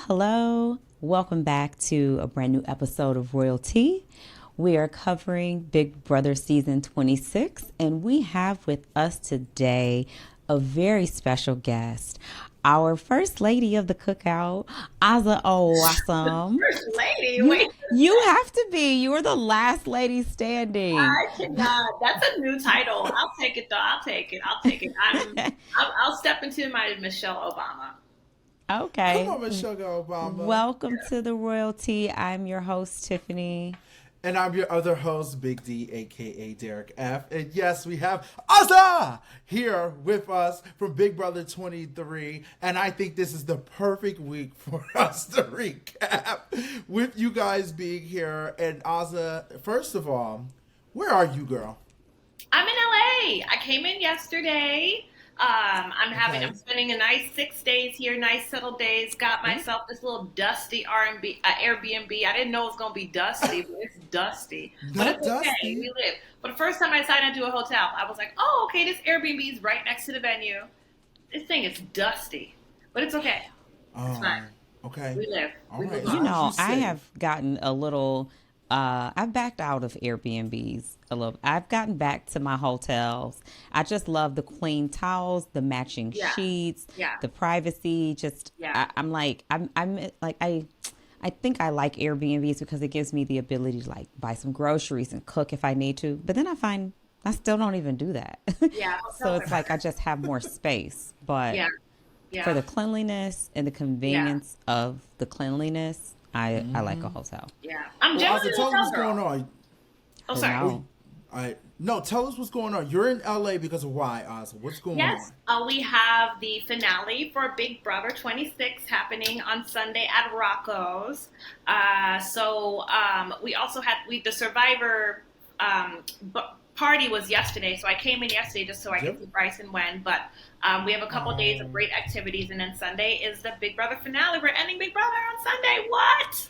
Hello. Welcome back to a brand new episode of Royalty. We are covering Big Brother Season 26, and we have with us today a very special guest, our First Lady of the Cookout, Azah Awasum. First lady, You, wait. you have to be. You are the last lady standing. I cannot. That's a new title. I'll take it though. I'll take it. I'll step into my Michelle Obama. Okay. Come on, Michelle Obama. Welcome to the Royalty. I'm your host, Tiffany. And I'm your other host, Big D, a.k.a. Derek F. And yes, we have Azah here with us from Big Brother 23. And I think this is the perfect week for us to recap with you guys being here. And Azah, first of all, where are you, girl? I'm in LA. I came in yesterday. I'm spending a nice 6 days here, nice settled days. Got myself this little dusty Airbnb. I didn't know it was gonna be dusty, but it's dusty. But it's okay. Dusty. We live. But the first time I decided to do a hotel, I was like, oh, okay, this Airbnb is right next to the venue. This thing is dusty, but it's okay. It's fine. Okay. We live. All We right. live. You know, As you I say. have gotten a little, I've backed out of Airbnbs a little. I've gotten back to my hotels. I just love the clean towels, the matching Yeah. sheets, Yeah. the privacy. Just, Yeah. I'm like, I think I like Airbnbs because it gives me the ability to like buy some groceries and cook if I need to. But then I find I still don't even do that. Yeah. So it's like I just have more space. But Yeah. Yeah. for the cleanliness and the convenience of the cleanliness, I like a hotel. Yeah. I'm Well, generally Azah, a tell us hotel what's girl. going on. Oh, sorry. No. No, tell us what's going on. You're in LA because of why, Azah? What's going Yes, on? we have the finale for Big Brother 26 happening on Sunday at Rocco's. We also had the Survivor party was yesterday, so I came in yesterday just so I could see Bryce and Wen. But we have a couple days of great activities, and then Sunday is the Big Brother finale. We're ending Big Brother on Sunday. What?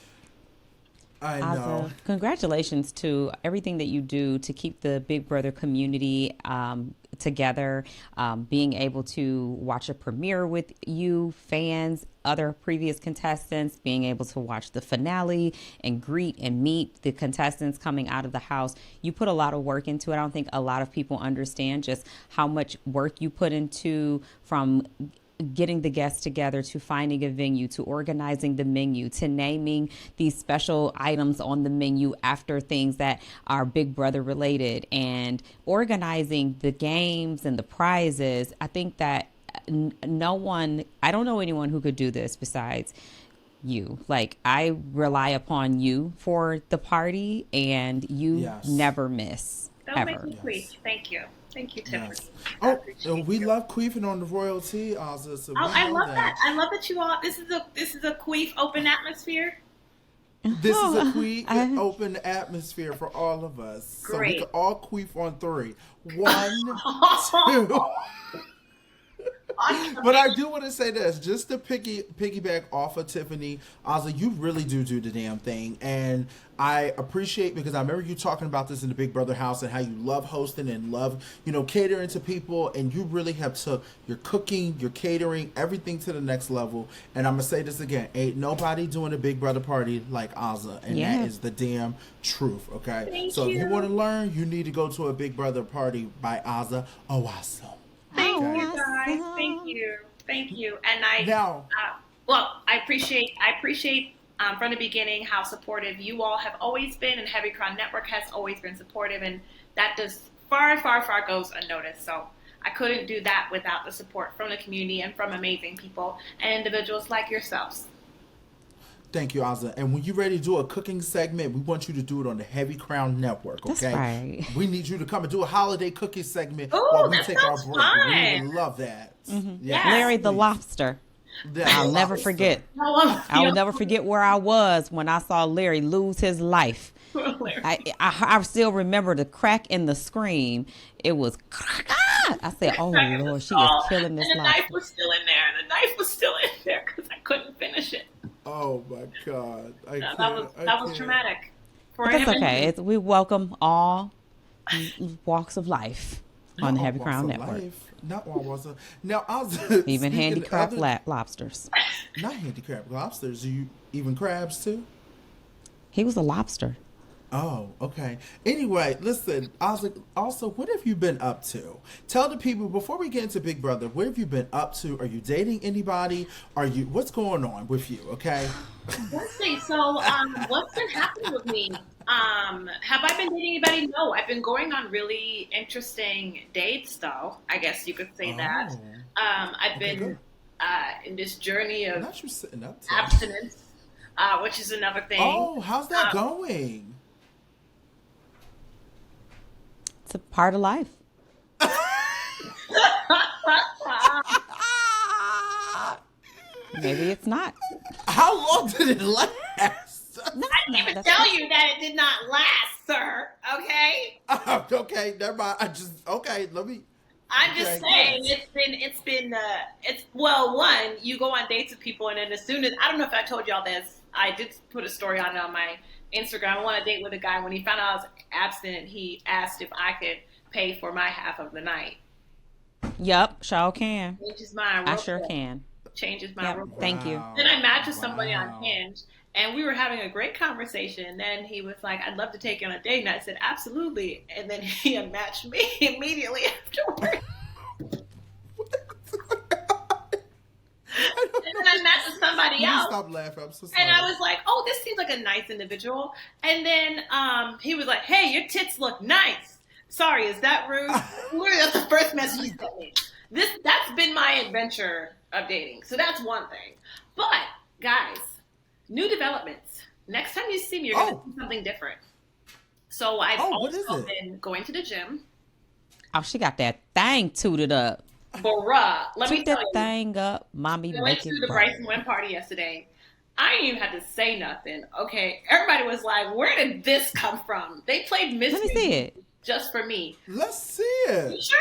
I know. Azah, congratulations to everything that you do to keep the Big Brother community together, being able to watch a premiere with you, fans, other previous contestants, being able to watch the finale and greet and meet the contestants coming out of the house. You put a lot of work into it. I don't think a lot of people understand just how much work you put into from getting the guests together to finding a venue to organizing the menu to naming these special items on the menu after things that are Big Brother related and organizing the games and the prizes. I think that I don't know anyone who could do this besides you. Like, I rely upon you for the party and you Yes. never miss. Don't ever. make me queef. Thank you. Thank you, Tiffany. Yes. I Oh, appreciate and we you. love queefing on the Royalty, Azah. So we I know love that. I love that you all. This is a queef open atmosphere. This is a queef I- open atmosphere for all of us. So we Great. can all queef on 3. 1, 2. But I do want to say this, just to piggyback off of Tiffany, Azah, you really do the damn thing, and I appreciate, because I remember you talking about this in the Big Brother house and how you love hosting and love, catering to people, and you really have took your cooking, your catering, everything to the next level. And I'm gonna say this again: ain't nobody doing a Big Brother party like Azah, and Yeah. that is the damn truth. Okay, Thank so if you. you want to learn, you need to go to a Big Brother party by Azah Awasum. Thank Oh, you guys. awesome. Thank you. And I appreciate from the beginning how supportive you all have always been, and Heavy Crown Network has always been supportive, and that just far goes unnoticed. So I couldn't do that without the support from the community and from amazing people and individuals like yourselves. Thank you, Azah. And when you're ready to do a cooking segment, we want you to do it on the Heavy Crown Network, okay? That's right. We need you to come and do a holiday cooking segment Ooh, while we that take our sounds break. We fun. would love that. Yes. Larry the please. Lobster. Yeah, I'll the never lobster. forget. I will never forget where I was when I saw Larry lose his life. I still remember the crack and the scream. It was, I said, oh Lord, she is killing this And the lobster. knife was still in there. And the knife was still in there because I couldn't finish it. Oh my God. That was traumatic for But him. that's okay. We welcome all walks of life. on Not the Heavy Crown Awasum Network. Life. Not Awasum. Now, I was Even handicraft lobsters. Not handicraft lobsters. Do you even crabs too? He was a lobster. Oh, okay. Anyway, listen, Azah, also, what have you been up to? Tell the people, before we get into Big Brother, what have you been up to? Are you dating anybody? What's going on with you, okay? Let's see. So, what's been happening with me? Have I been dating anybody? No, I've been going on really interesting dates, though. I guess you could say that. I've been in this journey of Not you sitting up to abstinence, which is another thing. Oh, how's that going? It's a part of life. Maybe it's not. How long did it last? I didn't even tell you that it did not last, sir. Okay. Okay, never mind. Let me. I'm just saying it's one, you go on dates with people, and then as soon as, I don't know if I told y'all this, I did put a story on my Instagram. I went on a date with a guy. When he found out I was abstinent, he asked if I could pay for my half of the night. Yep, sure can. Changes my I sure can. Changes my role. Thank you. Then I matched with somebody on Hinge, and we were having a great conversation. And then he was like, "I'd love to take you on a date," and I said, "Absolutely." And then he unmatched me immediately afterwards. And then I matched with somebody else. Stop laughing. I'm so sorry. And I was like, "Oh, this seems like a nice individual." And then he was like, "Hey, your tits look nice." Sorry, is that rude? Literally, that's the first message he sent me. That's been my adventure of dating. So that's one thing. But guys, new developments. Next time you see me, you're gonna see something different. So I've also been going to the gym. Oh, she got that thing tooted up. Bruh, let me tell you. that thing up, mommy. I went to the Bryson Wynn party yesterday. I didn't even have to say nothing. Okay, everybody was like, "Where did this come from?" They played Mystery. Let me see it. Just for me. Let's see it. You sure?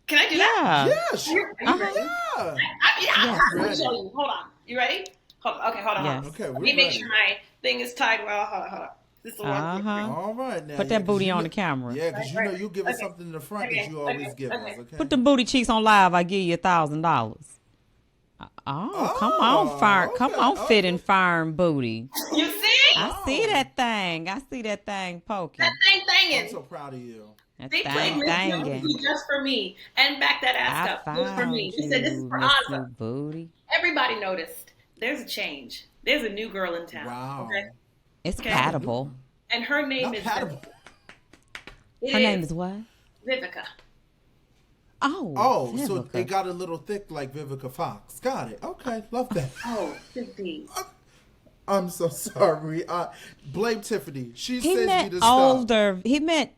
Can I do that? Yeah, sure. Yeah. I'm ready to show you. Hold on. You ready? Hold on. Okay, hold on. Yes. Okay, let me make sure my thing is tied well. Hold on. This is the one. All right, now. Put that booty on the camera. Yeah, because you know you give us something in the front that you always give us. Okay. Put them booty cheeks on live. I give you $1,000. Oh, come on, fire! Okay, come on, fit and firm booty. You see? I see that thing. I see that thing poking. That thing thanging. I'm so proud of you. They played Mystery just for me and back that ass up just for me. They said this is for Azah. Booty. Everybody noticed. There's a change. There's a new girl in town. Wow. Okay? It's patable. And her name is patable. Her name is what? Vivica. Oh, Vivica. So it got a little thick like Vivica Fox. Got it. Okay, love that. Oh, 50. I'm so sorry. Blame Tiffany. She He sends me meant this older. He meant.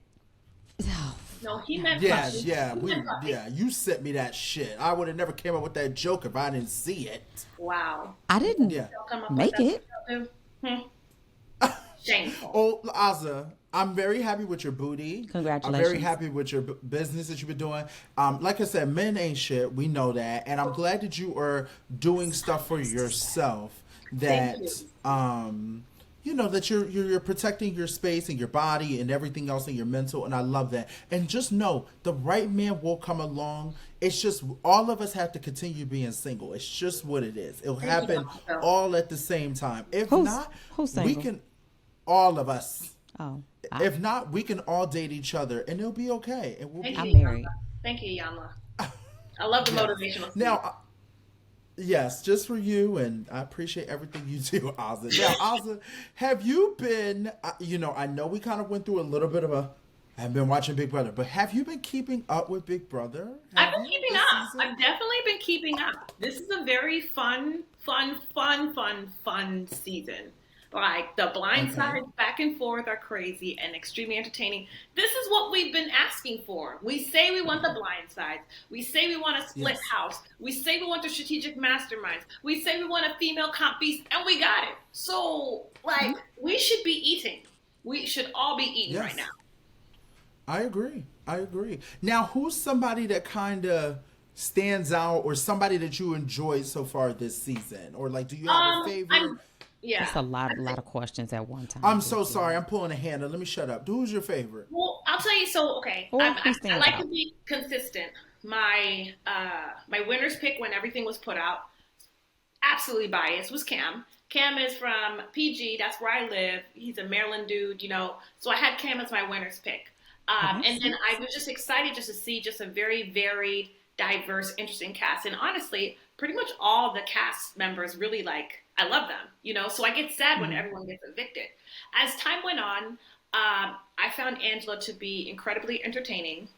No, he meant stuff. Yeah. You sent me that shit. I would have never came up with that joke if I didn't see it. Wow. I didn't make it. Shameful. Oh, Azah, I'm very happy with your booty. Congratulations. I'm very happy with your business that you've been doing. Like I said, men ain't shit. We know that. And I'm glad that you are doing stuff for yourself that, you know, that you're protecting your space and your body and everything else and your mental. And I love that. And just know the right man will come along. It's just all of us have to continue being single. It's just what it is. It'll happen all at the same time. If not, we can, all of us. Oh. If not, we can all date each other and it'll be okay. And I'm married. Thank you, Yamla. I love the motivational speech. Now, yes, just for you, and I appreciate everything you do, Azah. Now, Azah, have you been, you know, I know we kind of went through a little bit of I've been watching Big Brother, but have you been keeping up with Big Brother? I've been keeping up. I've definitely been keeping up. This is a very fun season. Like, the blind sides back and forth are crazy and extremely entertaining. This is what we've been asking for. We say we want the blind sides. We say we want a split house. We say we want the strategic masterminds. We say we want a female comp beast, and we got it. So, like, we should be eating. We should all be eating right now. I agree. Now, who's somebody that kind of stands out or somebody that you enjoyed so far this season? Or, like, do you have a favorite? That's a lot of questions at one time. I'm so sorry. I'm pulling a hand. Let me shut up. Who's your favorite? Well, I'll tell you. So okay, Or who I stands like to out? be consistent. My winner's pick when everything was put out, absolutely biased, was Cam. Cam is from PG. That's where I live. He's a Maryland dude, you know. So I had Cam as my winner's pick. Oh, that's And then I nice. was just excited just to see just a very varied, diverse, interesting cast. And honestly, pretty much all the cast members really like, I love them, you know. So I get sad when Mm-hmm. everyone gets evicted. As time went on, I found Angela to be incredibly entertaining.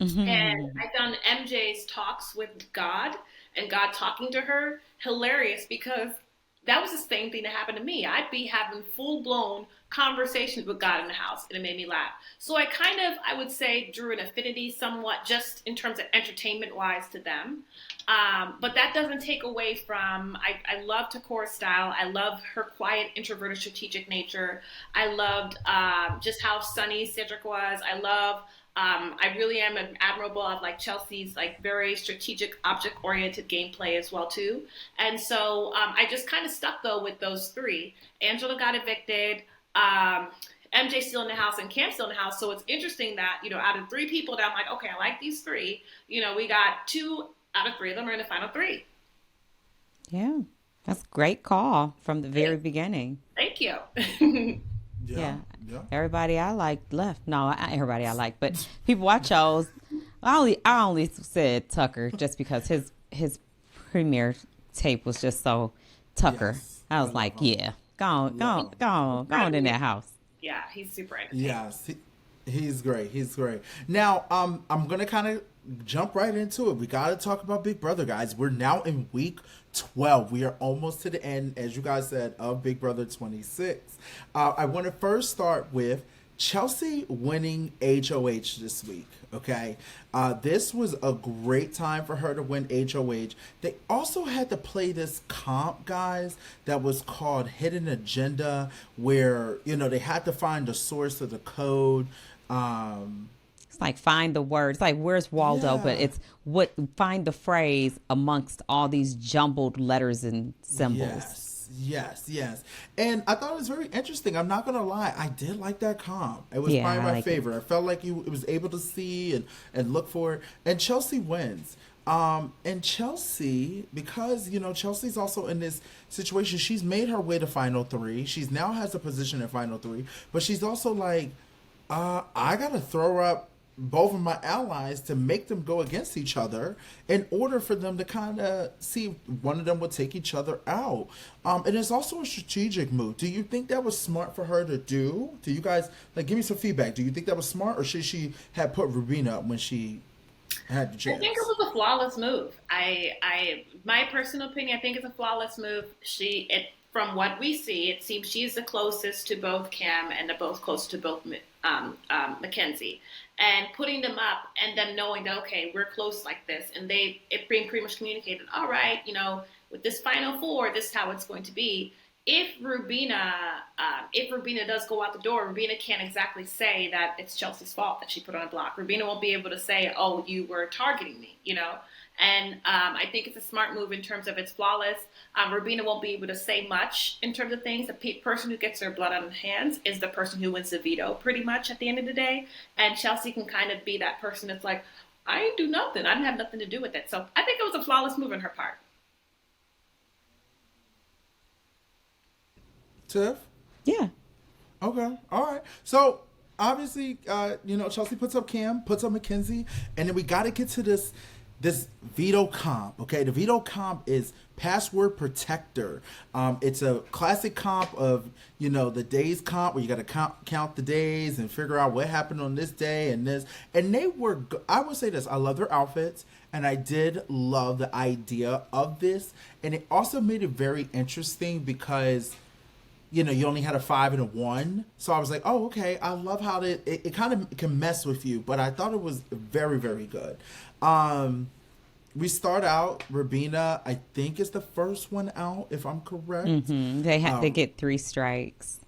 And Mm-hmm. I found MJ's talks with God and God talking to her hilarious because that was the same thing that happened to me. I'd be having full blown conversations with God in the house and it made me laugh. So I kind of, I would say, drew an affinity somewhat just in terms of entertainment wise to them. But that doesn't take away from, I love Takora's style. I love her quiet, introverted, strategic nature. I loved just how sunny Cedric was. I really am an admirable of like Chelsea's like very strategic, object-oriented gameplay as well too. And so I just kind of stuck though with those three. Angela got evicted. MJ still in the house and Cam's still in the house. So it's interesting that, you know, out of three people that I'm like, okay, I like these three. You know, we got two out of three of them are in the final three. Yeah, that's a great call from the very Thank, beginning. thank you. Yeah, Yeah, yeah. everybody I liked left. No, not everybody I liked, but people I chose. I only said Tucker just because his premiere tape was just so Tucker. Yes, I I was love like, him. yeah, go on, go Love on, him. go on, go on in that house. Yeah, he's super entertaining. Yes, he's great. He's great. Now, I'm gonna kind of jump right into it. We got to talk about Big Brother, guys. We're now in week 12. We are almost to the end, as you guys said, of Big Brother 26. I want to first start with Chelsea winning HOH this week. Okay, this was a great time for her to win HOH. They also had to play this comp, guys, that was called Hidden Agenda, where they had to find the source of the code. It's like find the words. Like where's Waldo? But Yeah. it's what find the phrase amongst all these jumbled letters and symbols. Yes. And I thought it was very interesting. I'm not gonna lie, I did like that comp. It was Yeah, probably I my like it. favorite. I felt like you it was able to see and look for it. And Chelsea wins. And Chelsea, because Chelsea's also in this situation, she's made her way to final three. She's now has a position in final three, but she's also like, I gotta throw up both of my allies to make them go against each other in order for them to kind of see if one of them would take each other out. And it's also a strategic move. Do you think that was smart for her to do? Do you guys give me some feedback? Do you think that was smart, or should she have put Rubina up when she had the I think it chance? was a flawless move. My personal opinion, I think it's a flawless move. From what we see, it seems she's the closest to both Cam and the both close to both McKenzie. And putting them up and them knowing that okay, we're close like this, and it being pretty much communicated. All right, with this final four, this is how it's going to be. If Rubina does go out the door, Rubina can't exactly say that it's Chelsea's fault that she put on a block. Rubina won't be able to say, "Oh, you were targeting me," And I think it's a smart move in terms of it's flawless. Rubina won't be able to say much in terms of things. The person who gets their blood on their hands is the person who wins the veto, pretty much at the end of the day. And Chelsea can kind of be that person that's like, I didn't do nothing. I didn't have nothing to do with it. So I think it was a flawless move on her part. Tiff? Yeah. Okay. All right. So obviously, Chelsea puts up Cam, puts up McKenzie, and then we got to get to this veto comp. Okay, the veto comp is password protector. It's a classic comp of the days comp where you got to count the days and figure out what happened on this day and this. And they were. I would say this. I love their outfits, and I did love the idea of this, and it also made it very interesting because you only had a 5 and a 1. So I was like, oh, okay. I love how it kind of can mess with you, but I thought it was very, very good. We start out, Rubina, I think is the first one out, if I'm correct. They get 3 strikes.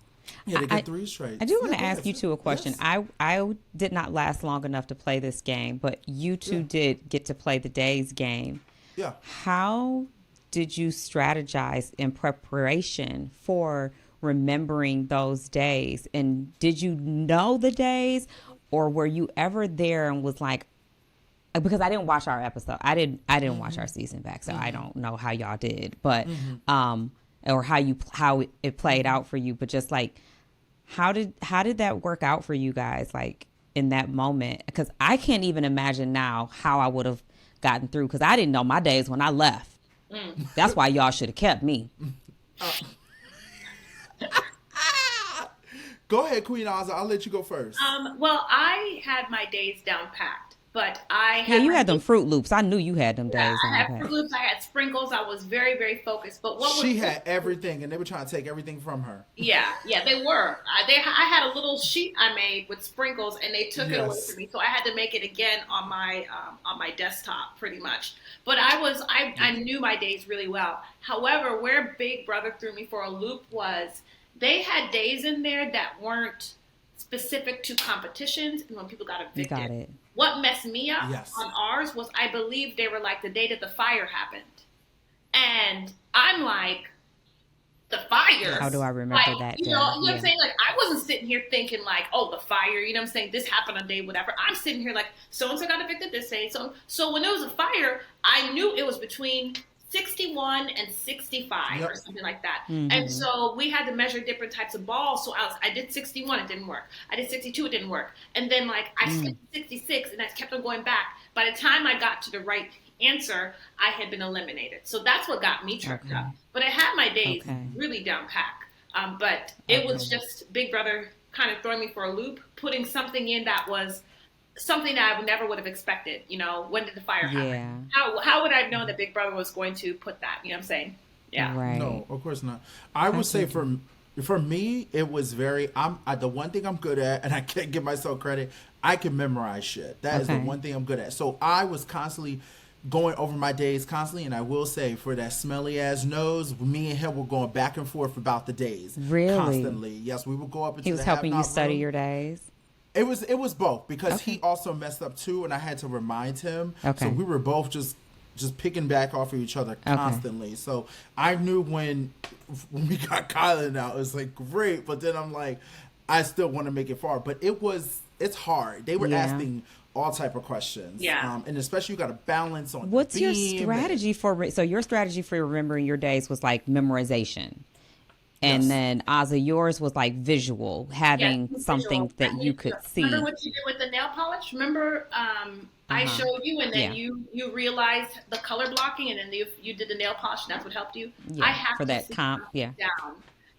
Yeah, they I, get 3 straight. I do want Yeah, to go ask you ahead. two a question. Yes. I did not last long enough to play this game, but you two Yeah. did get to play the days game. Yeah. How did you strategize in preparation for remembering those days? And did you know the days, or were you ever there and was like, because I didn't watch our episode. I didn't watch our season back, so I don't know how y'all did, but or how it played out for you. But just like, how did that work out for you guys? Like in that moment, because I can't even imagine now how I would have gotten through, because I didn't know my days when I left. That's why y'all should have kept me. Go ahead, Queen Azah. I'll let you go first. Well, I had my days down packed, but I had you had them Fruit Loops. I knew you had them days I down had packed. Fruit Loops. I had sprinkles. I was very, very focused. But she had everything, and they were trying to take everything from her. Yeah, they were. I had a little sheet I made with sprinkles, and they took it away from me. So I had to make it again on my desktop, pretty much. But I knew my days really well. However, where Big Brother threw me for a loop was they had days in there that weren't specific to competitions and when people got evicted. Got it. What messed me up on ours was I believe they were like the day that the fire happened. And I'm like, the fire? How do I remember like, that? You know what I'm saying? Like, I wasn't sitting here thinking like, oh, the fire, you know what I'm saying? This happened on day whatever. I'm sitting here like, so-and-so got evicted this day. So when there was a fire, I knew it was between 61 and 65 or something like that. And so we had to measure different types of balls. So I did 61, it didn't work. I did 62, it didn't work. And then like I skipped 66 and I kept on going back. By the time I got to the right answer, I had been eliminated. So that's what got me tripped up. But I had my days really down pack. But it was just Big Brother kind of throwing me for a loop, putting something in that was something that I never would have expected. You know, when did the fire happen? How would I have known that Big Brother was going to put that? You know what I'm saying? Yeah. Right. No, of course not. I would say for me, it was very. The one thing I'm good at, and I can't give myself credit. I can memorize shit. That is the one thing I'm good at. So I was constantly going over my days constantly, and I will say for that smelly ass nose, me and him were going back and forth about the days. Really? Constantly. Yes, we would go up into He was helping you study your days? It was both, because he also messed up too, and I had to remind him. So we were both just picking back off of each other constantly. So I knew when we got Kylan out, it was like great, but then I'm like, I still want to make it far. But it's hard. They were asking all type of questions. Yeah. And especially you got to balance on. What's your strategy so your strategy for remembering your days was like memorization. And then Azah, yours was like visual, having something that you could see. Remember what you did with the nail polish? Remember I showed you, and then you realized the color blocking, and then you did the nail polish, and that's what helped you? Yeah, I have for to that comp, down.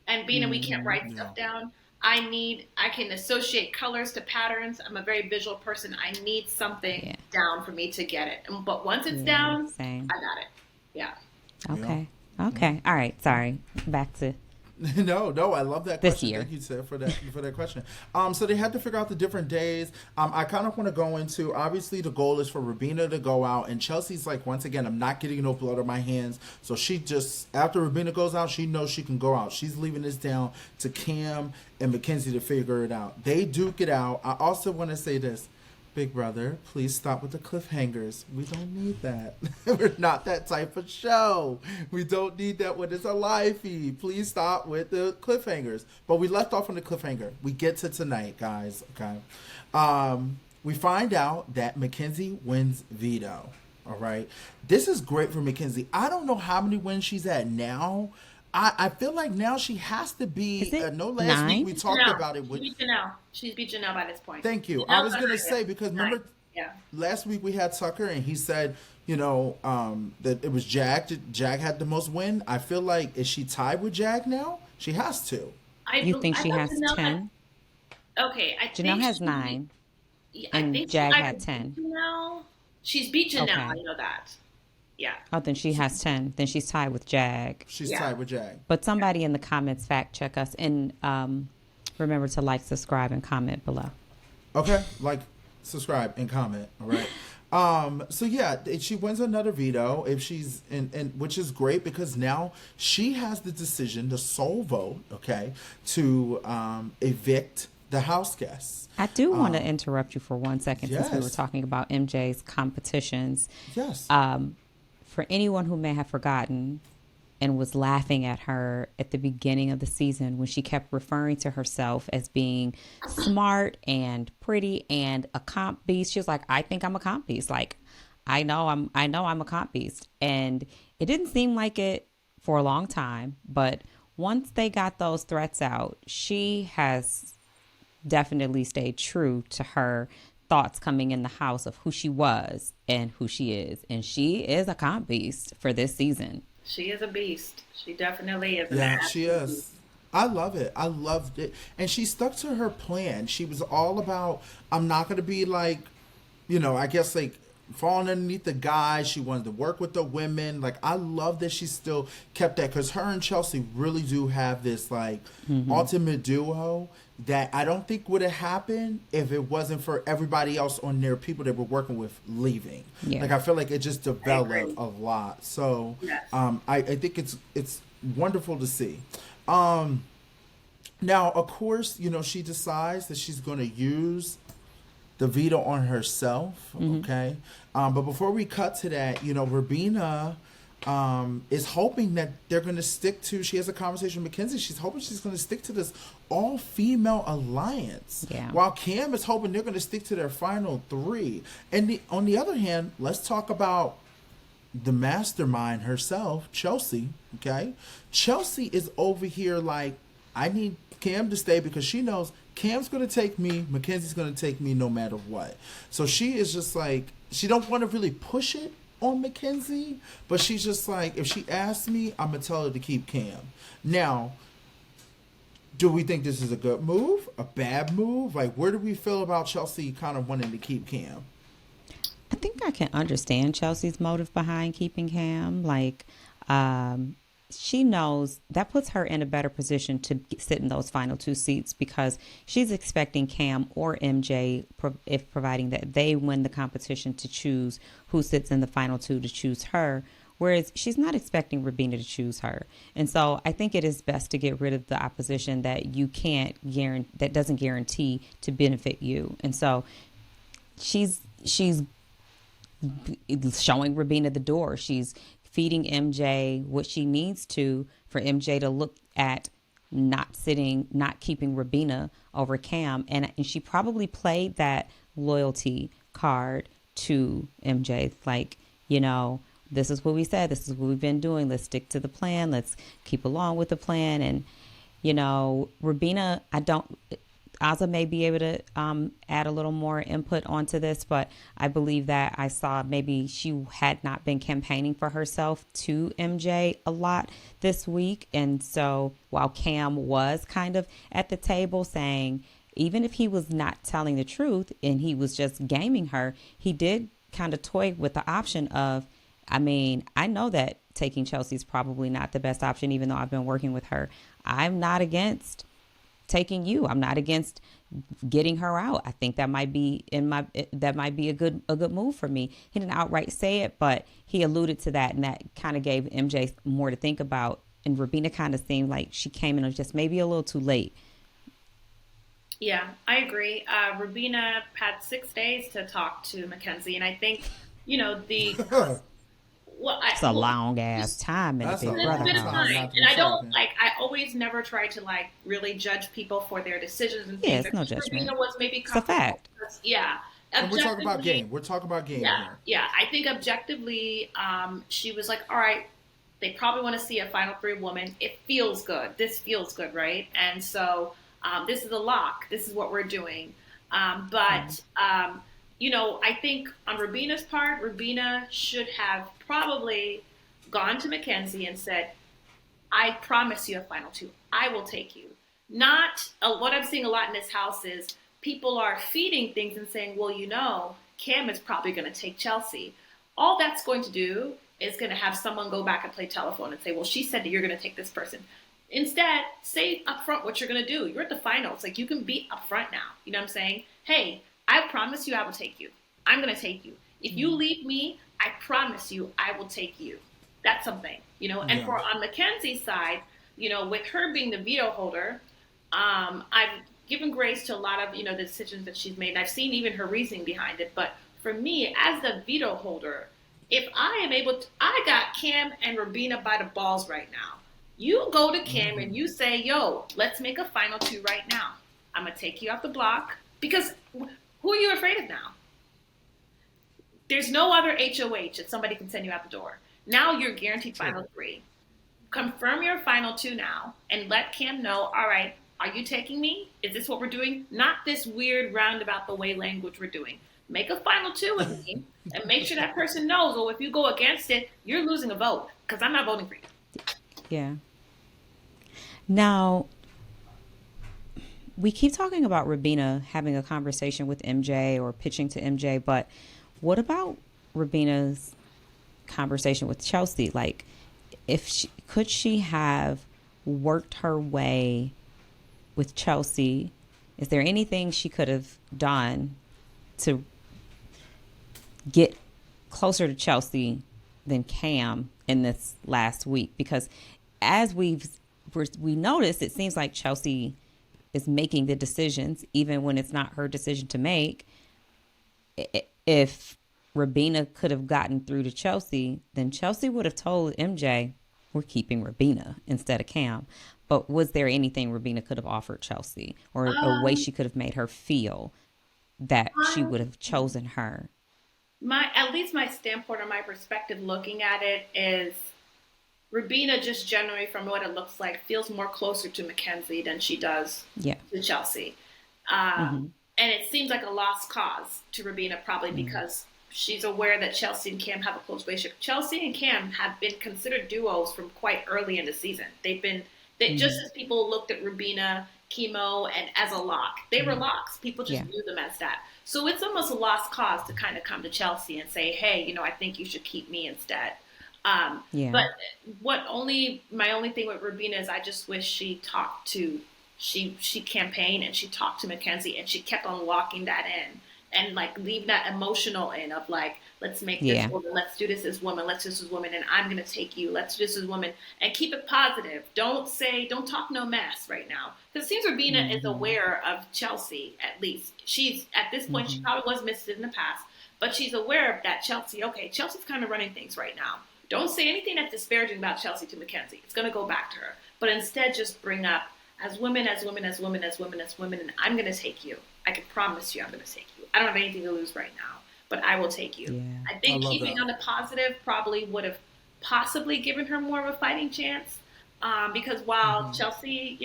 And being that we can't write stuff down, I can associate colors to patterns. I'm a very visual person. I need something down for me to get it. But once it's down, I got it. Yeah. Okay. Okay. All right. Sorry. Back to... No, I love that question. This year. Thank you, Sir, for that question. So they had to figure out the different days. I kind of want to go into, obviously the goal is for Rubina to go out, and Chelsea's like, once again, I'm not getting no blood on my hands. So she just, after Rubina goes out, she knows she can go out. She's leaving this down to Cam and McKenzie to figure it out. They duke it out. I also want to say this. Big Brother, please stop with the cliffhangers. We don't need that. We're not that type of show. We don't need that when it's a live feed. Please stop with the cliffhangers. But we left off on the cliffhanger. We get to tonight, guys. Okay. We find out that McKenzie wins Veto. All right. This is great for McKenzie. I don't know how many wins she's at now. I feel like now she has to be. No, last 9? Week we talked about it. She beat Janelle. She's beat Janelle by this point. Thank you. I was going to say, because remember last week we had Tucker and he said, that it was Jag. Jag had the most win. I feel like, is she tied with Jag now? She has to. You think she has 10? Okay. Janelle has 9. And Jag had 10. She's beat Janelle. I know that. Yeah. Oh, then she has 10. Then she's tied with Jag. She's tied with Jag. But somebody in the comments fact check us, and remember to like, subscribe, and comment below. Okay, like, subscribe, and comment. All right. So yeah, she wins another veto if she's in, which is great because now she has the decision, the sole vote, okay, to evict the house guests. I do want to interrupt you for 1 second since we were talking about MJ's competitions. Yes. For anyone who may have forgotten, and was laughing at her at the beginning of the season when she kept referring to herself as being smart and pretty and a comp beast. She was like, I think I'm a comp beast. Like, I know I'm a comp beast. And it didn't seem like it for a long time, but once they got those threats out, she has definitely stayed true to her thoughts coming in the house of who she was and who she is. And she is a comp beast for this season. She is a beast. She definitely is. Yeah, she is. I love it. I loved it. And she stuck to her plan. She was all about, I'm not going to be like, I guess like falling underneath the guys. She wanted to work with the women. Like, I love that she still kept that, because her and Chelsea really do have this like ultimate duo that I don't think would have happened if it wasn't for everybody else on there, people that were working with leaving. Yeah. Like, I feel like it just developed a lot. So yes. I think it's wonderful to see. Now, of course, she decides that she's going to use the veto on herself. Okay. But before we cut to that, Rubina is hoping that they're going to stick to, she has a conversation with McKenzie. She's hoping she's going to stick to this all-female alliance. Yeah. While Cam is hoping they're going to stick to their final three. And on the other hand, let's talk about the mastermind herself, Chelsea. Okay. Chelsea is over here like, I need Cam to stay because she knows Cam's going to take me, McKenzie's going to take me no matter what. So she is just like, she don't want to really push it on McKenzie, but she's just like, if she asks me, I'm going to tell her to keep Cam. Now, do we think this is a good move, a bad move? Like, where do we feel about Chelsea kind of wanting to keep Cam? I think I can understand Chelsea's motive behind keeping Cam. Like, she knows that puts her in a better position to sit in those final two seats because she's expecting Cam or MJ, if providing that they win the competition, to choose who sits in the final two to choose her. Whereas she's not expecting Rubina to choose her. And so I think it is best to get rid of the opposition that you can't guarantee, that doesn't guarantee to benefit you. And so she's showing Rubina the door. She's feeding MJ what she needs to for MJ to look at not keeping Rubina over Cam. And she probably played that loyalty card to MJ. Like, this is what we said. This is what we've been doing. Let's stick to the plan. Let's keep along with the plan. And, Rubina, Azah may be able to add a little more input onto this, but I believe that I saw maybe she had not been campaigning for herself to MJ a lot this week. And so while Cam was kind of at the table saying, even if he was not telling the truth and he was just gaming her, he did kind of toy with the option of, I know that taking Chelsea is probably not the best option, even though I've been working with her. I'm not against taking you. I'm not against getting her out. I think that might be a good move for me. He didn't outright say it, but he alluded to that, and that kind of gave MJ more to think about. And Rubina kind of seemed like she came in just maybe a little too late. Yeah, I agree. Rubina had 6 days to talk to McKenzie, and I think it's a long ass time in the Big Brother house. And I always never try to really judge people for their decisions and things. Yeah, it's no judgment. Was maybe it's a fact. Yeah. And we're talking about game. We're talking about game yeah, here. Yeah, I think objectively, she was like, all right, they probably want to see a final three woman. It feels good. This feels good, right? And so this is a lock. This is what we're doing. I think on Rubina's part, Rubina should have probably gone to McKenzie and said, I promise you a final two. I will take you. Not what I'm seeing a lot in this house is people are feeding things and saying, well, Cam is probably going to take Chelsea. All that's going to do is going to have someone go back and play telephone and say, well, she said that you're going to take this person. Instead, say up front what you're going to do. You're at the finals. You can be up front now. You know what I'm saying? Hey, I promise you I will take you. I'm going to take you. If you leave me, I promise you I will take you. That's something, And for on McKenzie's side, with her being the veto holder, I've given grace to a lot of, the decisions that she's made. And I've seen even her reasoning behind it. But for me, as the veto holder, if I am able to, I got Cam and Rubina by the balls right now. You go to Cam and you say, yo, let's make a final 2 right now. I'm going to take you off the block because who are you afraid of now? There's no other HOH that somebody can send you out the door. Now you're guaranteed final 3. Confirm your final 2 now and let Cam know, all right, are you taking me? Is this what we're doing? Not this weird roundabout the way language we're doing. Make a final 2 with me and make sure that person knows, or if you go against it, you're losing a vote because I'm not voting for you. Yeah. Now, we keep talking about Rubina having a conversation with MJ or pitching to MJ, but what about Rubina's conversation with Chelsea? Like, could she have worked her way with Chelsea? Is there anything she could have done to get closer to Chelsea than Cam in this last week? Because as we noticed, it seems like Chelsea is making the decisions, even when it's not her decision to make. If Rubina could have gotten through to Chelsea, then Chelsea would have told MJ, we're keeping Rubina instead of Cam. But was there anything Rubina could have offered Chelsea, or a way she could have made her feel that she would have chosen her? At least my standpoint or my perspective looking at it is Rubina, just generally from what it looks like, feels more closer to McKenzie than she does to Chelsea. And it seems like a lost cause to Rubina, probably because she's aware that Chelsea and Cam have a close relationship. Chelsea and Cam have been considered duos from quite early in the season. Just as people looked at Rubina, Chemo, and as a lock, they were locks. People just knew them as that. So it's almost a lost cause to kind of come to Chelsea and say, hey, I think you should keep me instead. But my only thing with Rubina is I just wish she campaigned and she talked to McKenzie and she kept on locking that in and like leave that emotional in of like, let's make this woman, let's do this as woman, let's do this as woman, and I'm going to take you, let's do this as woman, and keep it positive. Don't talk no mess right now. Because it seems Rubina is aware of Chelsea, at least. She's, at this point, she probably was missed in the past, but she's aware of that Chelsea's kind of running things right now. Don't say anything that's disparaging about Chelsea to McKenzie. It's going to go back to her. But instead, just bring up as women, and I'm going to take you. I can promise you I'm going to take you. I don't have anything to lose right now, but I will take you. Yeah. I think keeping on the positive probably would have possibly given her more of a fighting chance because while Chelsea,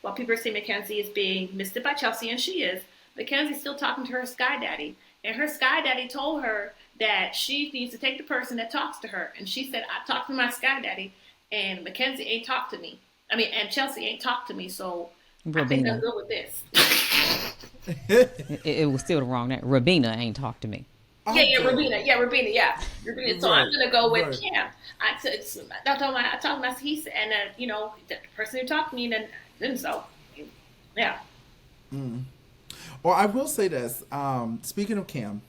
while people say McKenzie is being misted by Chelsea, and she is, McKenzie's still talking to her Sky Daddy. And her Sky Daddy told her that she needs to take the person that talks to her. And she said, I talked to my Sky Daddy, and McKenzie ain't talked to me. And Chelsea ain't talked to me, so Rubina. I think I'm good with this. it was still the wrong name. Rubina ain't talked to me. Rubina. So I'm going to go with Cam. I told him, he said, and the person who talked to me, then so, yeah. Well, I will say this. Speaking of Cam,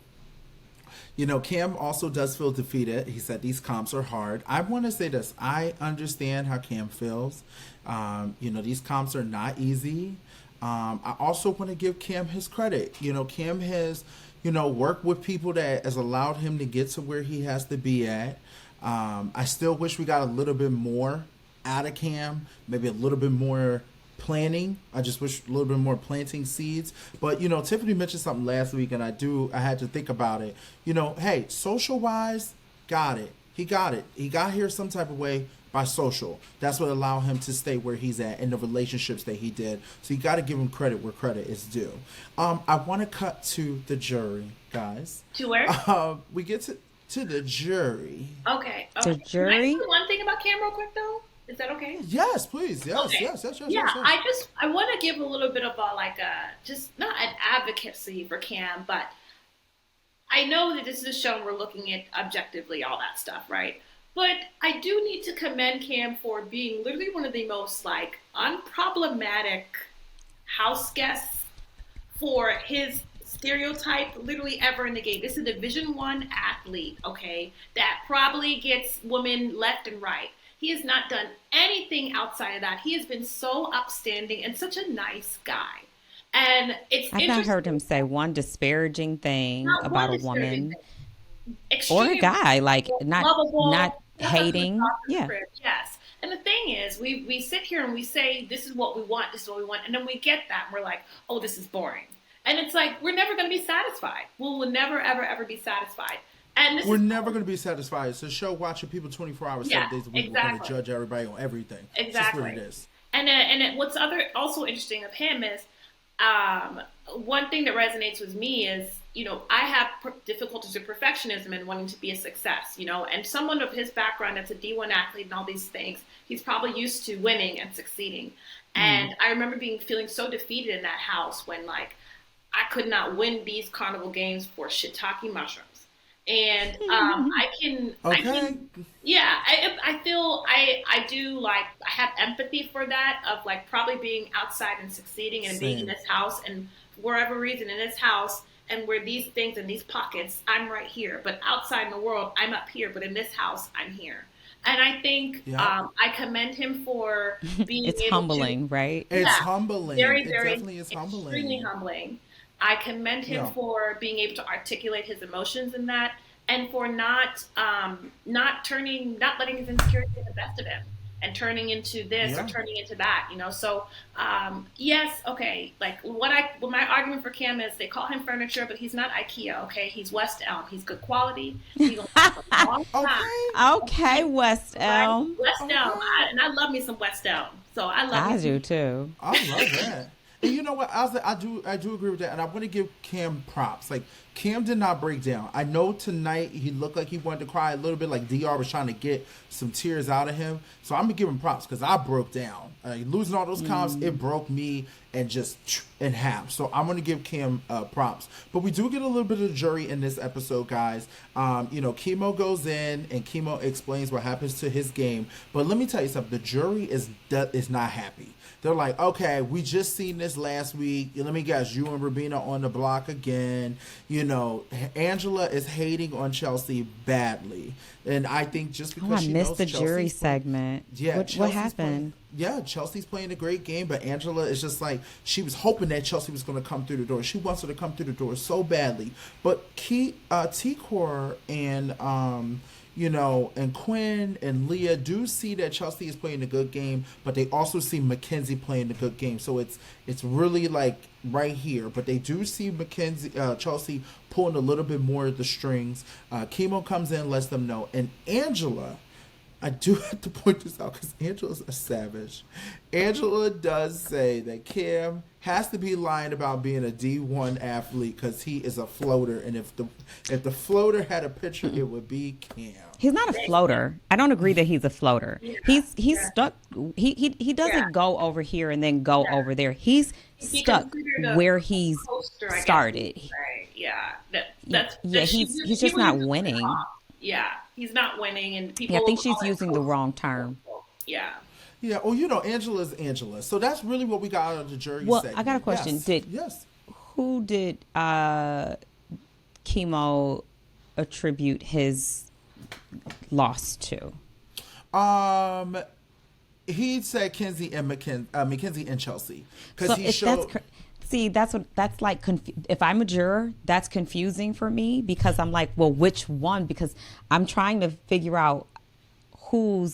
Cam also does feel defeated. He said these comps are hard. I want to say this. I understand how Cam feels. These comps are not easy. I also want to give Cam his credit. Cam has, worked with people that has allowed him to get to where he has to be at. I still wish we got a little bit more out of Cam, maybe a little bit more planting. I just wish a little bit more planting seeds. But Tiffany mentioned something last week, and I had to think about it. Hey, social wise, got it. He got it. He got here some type of way by social. That's what allowed him to stay where he's at in the relationships that he did. So you got to give him credit where credit is due. I want to cut to the jury, guys. To where? We get to the jury. Okay. The jury. Can I say one thing about Cam real quick though? Is that okay? Yes, please. Yes, okay. yes. Yeah, I want to give a little bit of just not an advocacy for Cam, but I know that this is a show we're looking at objectively all that stuff, right? But I do need to commend Cam for being literally one of the most unproblematic house guests for his stereotype literally ever in the game. This is a Division I athlete, okay, that probably gets women left and right. He has not done anything outside of that. He has been so upstanding and such a nice guy. And I've not heard him say one disparaging thing about a woman. or a extremely guy, like not lovable, hating. Yeah. yes. And the thing is, we sit here and we say, this is what we want, and then we get that, and we're like, oh, this is boring. And it's like, we're never going to be satisfied. We'll never, ever, ever be satisfied. And we're never going to be satisfied. It's a show watching people 24 hours, 7 days a week. Exactly. We're going to judge everybody on everything. Exactly. That's what it is. And what's also interesting of him is, one thing that resonates with me is, I have difficulties with perfectionism and wanting to be a success, and someone of his background that's a D1 athlete and all these things, he's probably used to winning and succeeding. And I remember feeling so defeated in that house when, like, I could not win these carnival games for shiitake mushrooms. And I feel I do, like, I have empathy for that, of like probably being outside and succeeding and being in this house, and for whatever reason in this house and where these things in these pockets, I'm right here, but outside in the world I'm up here, but in this house I'm here. And I think I commend him for being it's humbling, right? It's humbling. Very, it very, definitely is humbling. Extremely humbling. I commend him for being able to articulate his emotions in that, and for not letting his insecurity get the best of him and turning into this or turning into that, So, yes, okay. Like my argument for Cam is, they call him furniture, but he's not IKEA. Okay, he's West Elm. He's good quality. He's gonna last a long time. Okay, West Elm. West Elm, and I love me some West Elm. So I love. I do too. I love that. And you know what, I do agree with that, and I want to give Cam props. Like, Cam did not break down. I know tonight he looked like he wanted to cry a little bit, like DR was trying to get some tears out of him. So I'm gonna give him props, because I broke down. Losing all those comps, it broke me and just in half. So I'm gonna give Cam props. But we do get a little bit of jury in this episode, guys. Chemo goes in and Chemo explains what happens to his game. But let me tell you something. The jury is not happy. They're like, okay, we just seen this last week. Let me guess, you and Rubina on the block again. Angela is hating on Chelsea badly. And I think just because she missed the Chelsea's jury segment. Yeah, what happened? Chelsea's playing a great game, but Angela is just like, she was hoping that Chelsea was going to come through the door. She wants her to come through the door so badly. But T-Core and and Quinn and Leah do see that Chelsea is playing a good game, but they also see McKenzie playing a good game. So it's really like right here. But they do see Chelsea pulling a little bit more of the strings. Chemo comes in, lets them know. And Angela, I do have to point this out because Angela's a savage. Angela does say that Cam has to be lying about being a D1 athlete because he is a floater, and if the floater had a picture, it would be Cam. He's not a floater. I don't agree that he's a floater. Yeah. He's stuck. He doesn't go over here and then go over there. He's stuck where he's started. Right. Yeah. He's just not winning. Yeah, he's not winning, and people. Yeah, I think she's using the wrong term. Yeah. Yeah. Well, Angela's Angela, so that's really what we got out of the jury. Well, segment. I got a question. Who did Chemo attribute his loss to? He said Kenzie and McKenzie and Chelsea, because he showed. That's like, if I'm a juror, that's confusing for me, because I'm like, well, which one? Because I'm trying to figure out who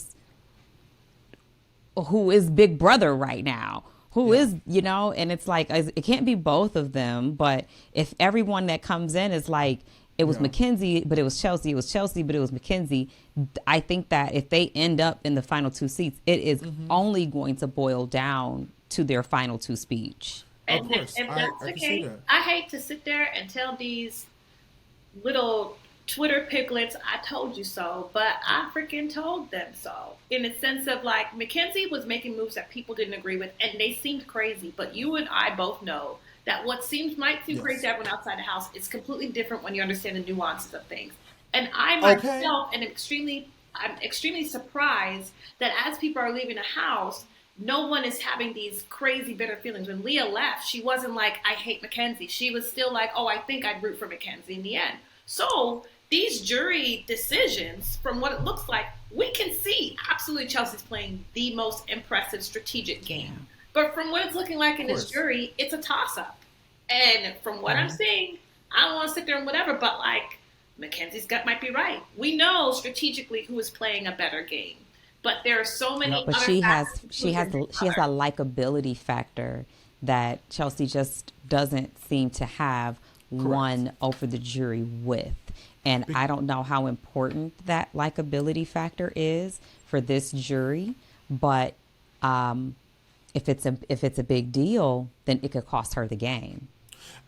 is Big Brother right now. Who is, and it's like, it can't be both of them. But if everyone that comes in is like, it was McKenzie, but it was Chelsea. It was Chelsea, but it was McKenzie. I think that if they end up in the final two seats, it is only going to boil down to their final two speech. And if that's the case, I hate to sit there and tell these little Twitter piglets, I told you so, but I freaking told them so. In the sense of, like, McKenzie was making moves that people didn't agree with, and they seemed crazy. But you and I both know that what might seem crazy to everyone outside the house is completely different when you understand the nuances of things. And I myself am extremely surprised that as people are leaving the house, no one is having these crazy bitter feelings. When Leah left, she wasn't like, I hate McKenzie. She was still like, oh, I think I'd root for McKenzie in the end. So these jury decisions, from what it looks like, we can see absolutely Chelsea's playing the most impressive strategic game. But from what it's looking like in this jury, it's a toss-up. And from what I'm seeing, I don't want to sit there and whatever, but like, McKenzie's gut might be right. We know strategically who is playing a better game, but there are so many. But other she has a likability factor that Chelsea just doesn't seem to have won over the jury with. And I don't know how important that likability factor is for this jury, but if it's a big deal, then it could cost her the game.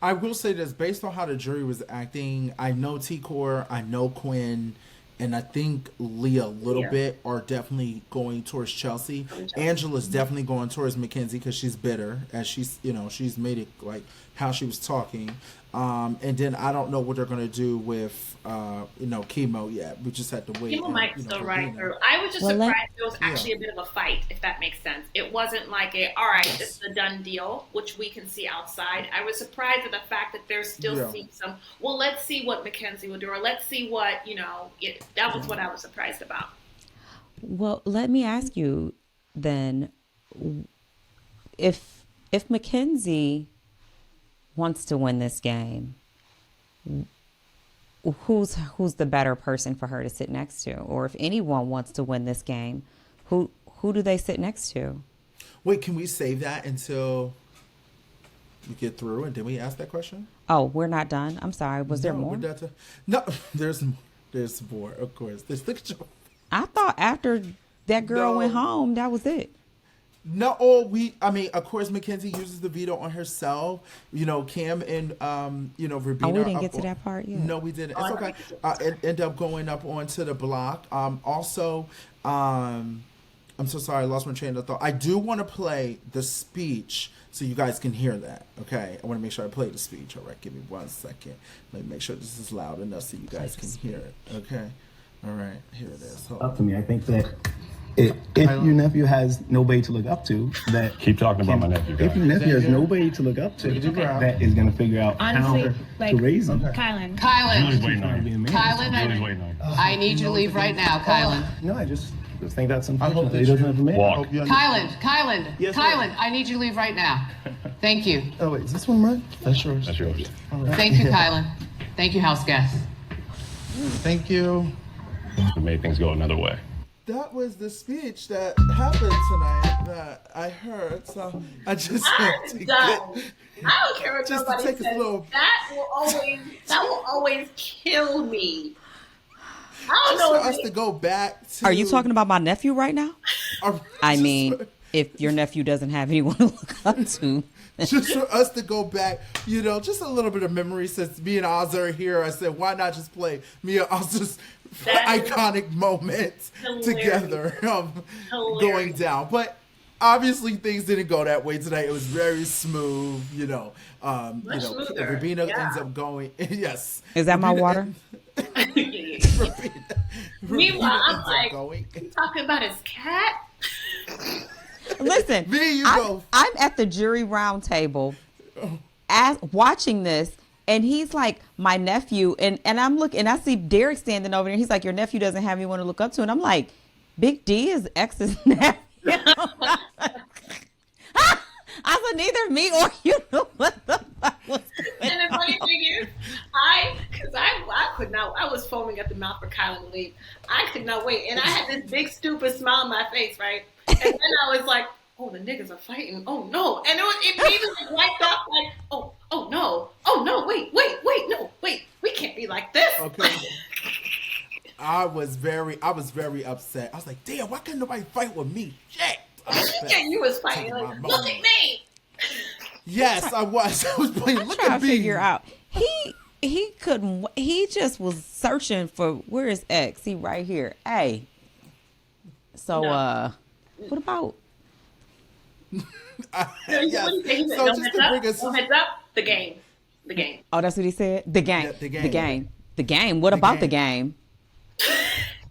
I will say this, based on how the jury was acting, I know T-Core, I know Quinn, and I think Leah a little bit are definitely going towards Chelsea. Angela's definitely going towards McKenzie because she's bitter, as she's made it like how she was talking. And then I don't know what they're going to do with chemo yet. We just had to wait. Chemo might still ride through. I was just surprised there was actually a bit of a fight, if that makes sense. It wasn't like all right, this is a done deal, which we can see outside. I was surprised at the fact that there's still seeing some, well, let's see what McKenzie will do, or let's see what, that was what I was surprised about. Well, let me ask you then, if McKenzie wants to win this game, who's the better person for her to sit next to? Or if anyone wants to win this game, who do they sit next to? Wait, can we save that until we get through and then we ask that question? Oh, we're not done? I'm sorry. Was there more? No, there's more, of course. I thought after that girl went home, that was it. No, of course, McKenzie uses the veto on herself. Cam and, Rubina. Oh, we didn't get to that part yet. No, we didn't. It's okay. End up going up onto the block. Also, I'm so sorry, I lost my train of thought. I do want to play the speech so you guys can hear that, okay? I want to make sure I play the speech. All right, give me 1 second. Let me make sure this is loud enough so you guys can hear it, okay? All right, here it is. Up to me, I think that if your nephew has nobody to look up to, that keep talking about my nephew. If your nephew has nobody to look up to, that is going to figure out how to raise him. Kylan, I need you to leave right now, Kylan. No, I just think that's unfortunate. He doesn't have a man. Walk. Kylan, Yes, I need you to leave right now. Thank you. Oh, wait, is this one mine? That's yours. That's yours. Right. Thank you, Kylan. Thank you, house guests. Thank you. It made things go another way. That was the speech that happened tonight that I heard. So I just had to I don't care what nobody says. That will always kill me. I don't know. For us to go back to. Are you talking about my nephew right now? I mean, if your nephew doesn't have anyone to look up to. Just for us to go back, just a little bit of memory since me and Azah are here. I said, why not just play me and Azah's iconic moments together going down. But obviously things didn't go that way tonight. It was very smooth, Rubina ends up going. Yes. Is that my water? Meanwhile, I'm like, talking about his cat? Listen, I'm at the jury round table watching this, and he's like, my nephew, and I'm looking, and I see Derek standing over there. He's like, your nephew doesn't have anyone to look up to. And I'm like, Big D is X's nephew. I said, neither me or you know what the fuck was going And the funny thing is, I could not, I was foaming at the mouth for Kylan to leave. I could not wait. And I had this big stupid smile on my face, right? And then I was like, oh, the niggas are fighting. Oh no. And it immediately wiped off like, oh no, wait, no, we can't be like this. Okay. I was very upset. I was like, damn, why couldn't nobody fight with me? Shit. Yeah, you was fighting. Like, look at me. Yes, I was. I was playing. Look at me. Figure out. He couldn't. He just was searching for where is X. He right here. Hey. So what about? Yes. So just to bring us. Heads up. The game. Oh, that's what he said. The game. Yeah, the game. What about the game?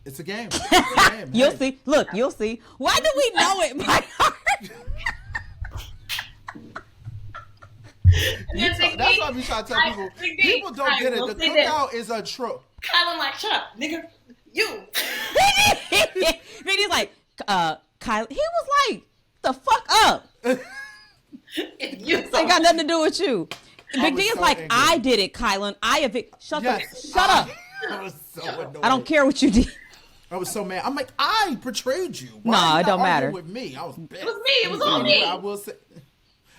It's a game. It's a game. You'll see. Look, you'll see. Why do we know it by heart? That's why we try to tell people. People don't get it. The cookout is a trope. Kylan like, shut up, nigga. You. Then he's like, Kylan. He was like, the fuck up. You This ain't got nothing to do with you. Big D is like, angry. I did it, Kylan. Shut up. I was so annoyed. I don't care what you did. I was so mad. I'm like, I betrayed you. Why No, are you it don't not matter. arguing with me. I was pissed. It was me. It was all me.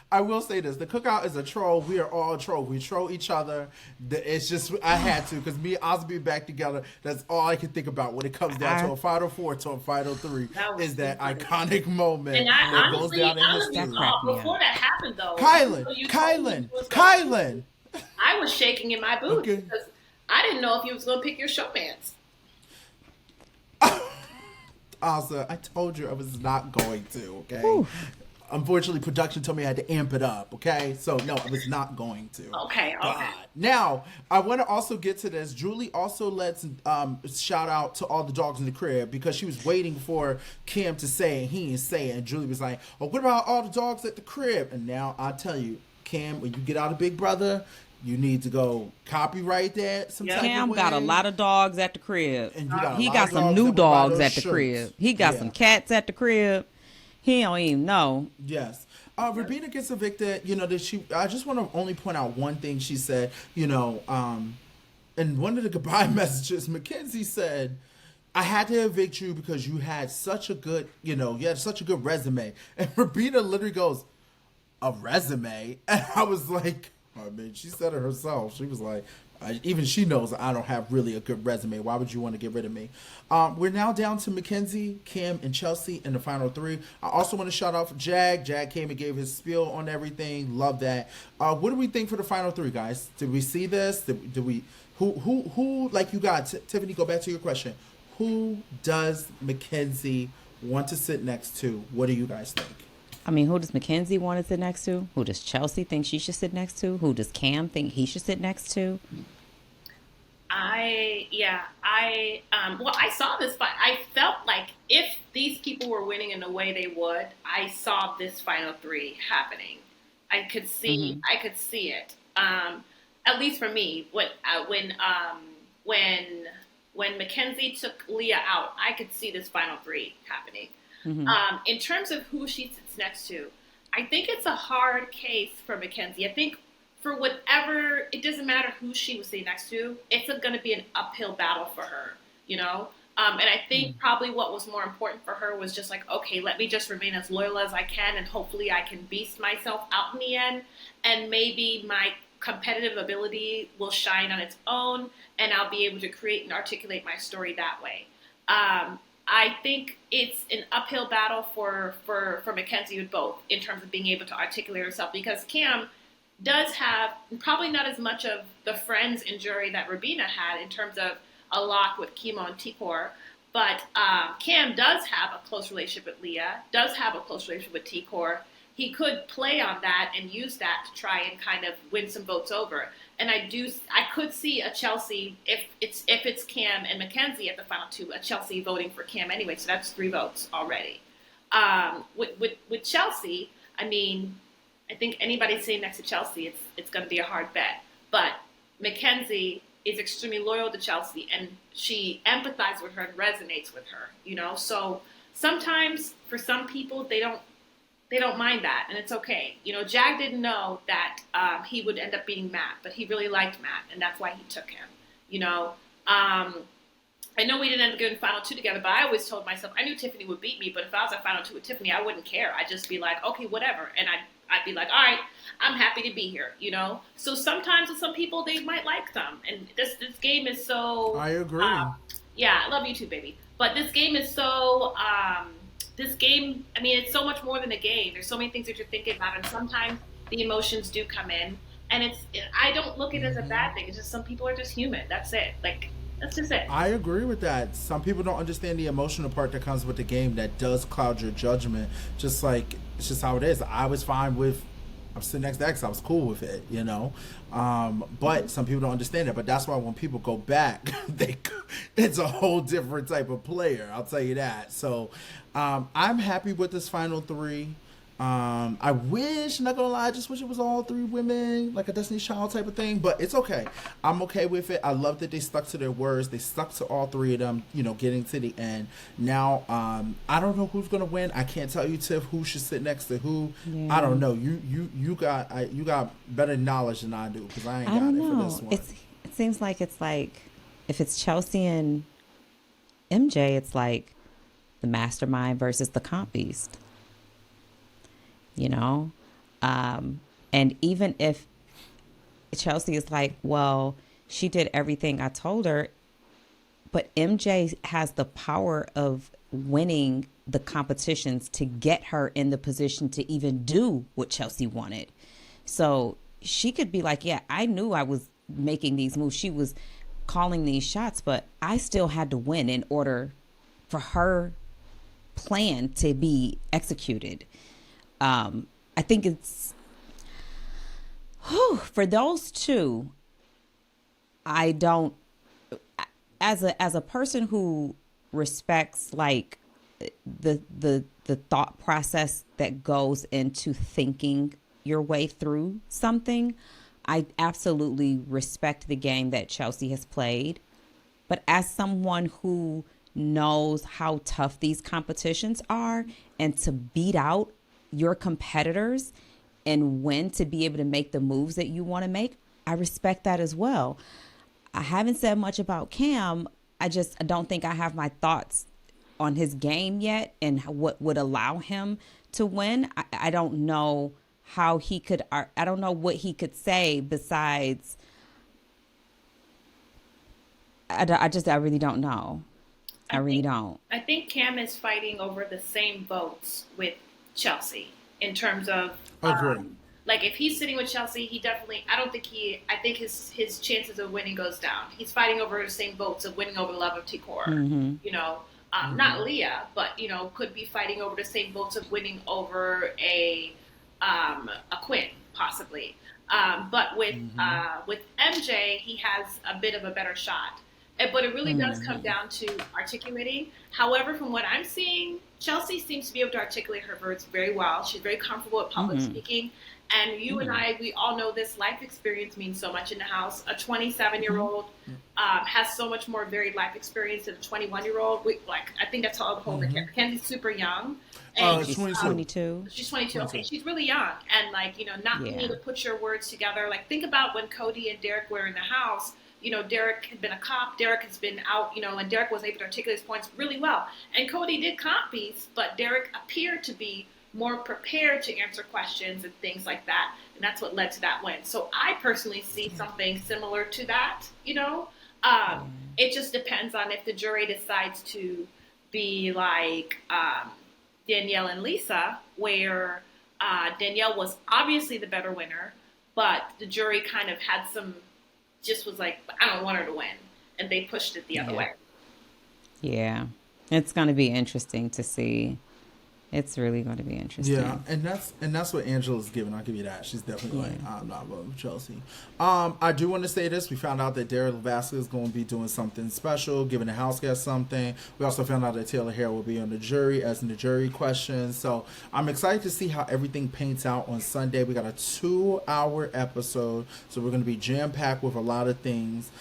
I will say this: the cookout is a troll. We are all trolls. We troll each other. It's just I had to because me and Azah be back together. That's all I can think about when it comes down to a Final Four to a Final Three. Is that iconic moment And I that goes honestly, down in history? before that happened, though, Kylan. I was shaking in my boots Okay. because I didn't know if you was going to pick your showmance. Azah, I told you I was not going to. Okay. Whew. Unfortunately, production told me I had to amp it up, okay? So, no, I was not going to. Okay. Now, I want to also get to this. Julie also lets shout out to all the dogs in the crib because she was waiting for Kim to say it. He didn't say it. And Julie was like, oh, what about all the dogs at the crib? And now I tell you, Kim, when you get out of Big Brother, you need to go copyright that some type of Cam way. got a lot of dogs at the crib. And you got He got some new dogs at the crib. He got some cats at the crib. He don't even know. Yes. Rubina gets evicted. You know, I just want to only point out one thing she said, you know, in one of the goodbye messages, McKenzie said, I had to evict you because you had such a good, you had such a good resume. And Rubina literally goes, a resume? And I was like, I mean, she said it herself. She was like, even she knows I don't have really a good resume. Why would you want to get rid of me? We're now down to McKenzie, Kim, and Chelsea in the final three. I also want to shout out for Jag. Jag came and gave his spiel on everything. Love that. What do we think for the final three, guys? Did we see this? Did we? Who? Like you got Tiffany. Go back to your question. Who does McKenzie want to sit next to? What do you guys think? I mean, who does McKenzie want to sit next to? Who does Chelsea think she should sit next to? Who does Cam think he should sit next to? I saw this fight. I felt like if these people were winning in the way they would, I saw this final three happening. I could see it. At least for me, when McKenzie took Leah out, I could see this final three happening. Mm-hmm. In terms of who she sits next to, I think it's a hard case for McKenzie. I think for whatever, it doesn't matter who she was sitting next to, it's going to be an uphill battle for her, And I think probably what was more important for her was just like, okay, let me just remain as loyal as I can, and hopefully I can beast myself out in the end, and maybe my competitive ability will shine on its own, and I'll be able to create and articulate my story that way. I think it's an uphill battle for McKenzie with both in terms of being able to articulate herself, because Cam does have probably not as much of the friends in jury that Rubina had in terms of a lock with Kimo and Tikor, but Cam does have a close relationship with Leah, does have a close relationship with Tikor. He could play on that and use that to try and kind of win some votes over. And I could see a Chelsea, if it's Cam and McKenzie at the final two, a Chelsea voting for Cam anyway. So that's 3 votes already. With Chelsea, I mean, I think anybody sitting next to Chelsea, it's going to be a hard bet. But McKenzie is extremely loyal to Chelsea, and she empathizes with her and resonates with her. So sometimes for some people they don't mind that, and it's okay. Jag didn't know that he would end up beating Matt, but he really liked Matt, and that's why he took him. I know we didn't end up getting final two together, but I always told myself I knew Tiffany would beat me, but if I was at final two with Tiffany, I wouldn't care. I'd just be like, okay, whatever, and I'd be like, all right, I'm happy to be here. So sometimes with some people they might like them, and this game is so. I agree. Yeah, I love you too, baby. But this game is so. This game, I mean, it's so much more than a game. There's so many things that you're thinking about, and sometimes the emotions do come in. And I don't look at it as a bad thing. It's just some people are just human. That's it. That's just it. I agree with that. Some people don't understand the emotional part that comes with the game that does cloud your judgment. Just like, it's just how it is. I was fine with, I'm sitting next to X, I was cool with it, but some people don't understand that. But that's why when people go back, it's a whole different type of player. I'll tell you that. So I'm happy with this final three. I wish, not gonna lie, I just wish it was all 3 women, like a Destiny's Child type of thing, but it's okay. I'm okay with it. I love that they stuck to their words. They stuck to all 3 of them, getting to the end. Now, I don't know who's gonna win. I can't tell you, Tiff, who should sit next to who. Yeah. I don't know. You got better knowledge than I do, because I ain't got it for this one. It seems like it's like if it's Chelsea and MJ, it's like the mastermind versus the comp beast, you know? And even if Chelsea is like, well, she did everything I told her, but MJ has the power of winning the competitions to get her in the position to even do what Chelsea wanted. So she could be like, yeah, I knew I was making these moves. She was calling these shots, but I still had to win in order for her plan to be executed. I think it's for those two. I don't, as a person who respects like the thought process that goes into thinking your way through something, I absolutely respect the game that Chelsea has played. But as someone who knows how tough these competitions are, and to beat out your competitors and when to be able to make the moves that you want to make, I respect that as well. I haven't said much about Cam. I don't think I have my thoughts on his game yet and what would allow him to win. I don't know how he could, I don't know what he could say besides, I really don't know. I really don't. I think Cam is fighting over the same votes with Chelsea in terms of, like if he's sitting with Chelsea, he definitely, I think his chances of winning goes down. He's fighting over the same votes of winning over Love of Tikor, you know, not Leah, but, you know, could be fighting over the same votes of winning over a Quinn, possibly. But with MJ, he has a bit of a better shot. But it really does come down to articulating. However, from what I'm seeing, Chelsea seems to be able to articulate her words very well. She's very comfortable with public speaking. And you and I, we all know this life experience means so much in the house. A 27-year-old has so much more varied life experience than a 21-year-old. I think that's all the whole McKenzie's super young. And she's 22. She's 22. Okay, she's really young. And, like, you know, not being able to put your words together. Like, think about when Cody and Derek were in the house. You know, Derek had been a cop. Derek has been out, you know, and Derek was able to articulate his points really well. And Cody did comp piece, but Derek appeared to be more prepared to answer questions and things like that. And that's what led to that win. So I personally see something similar to that, you know. It just depends on if the jury decides to be like Danielle and Lisa, where Danielle was obviously the better winner, but the jury kind of had just was like, I don't want her to win. And they pushed it the other way. Yeah. It's going to be interesting to see. It's really going to be interesting. Yeah, and that's what Angela's giving. I'll give you that. She's definitely like, I'm not voting for Chelsea. I do want to say this. We found out that Daryl Vasquez is going to be doing something special, giving the house guest something. We also found out that Taylor Hare will be on the jury, asking the jury questions. So I'm excited to see how everything paints out on Sunday. We got a 2-hour episode, so we're going to be jam-packed with a lot of things.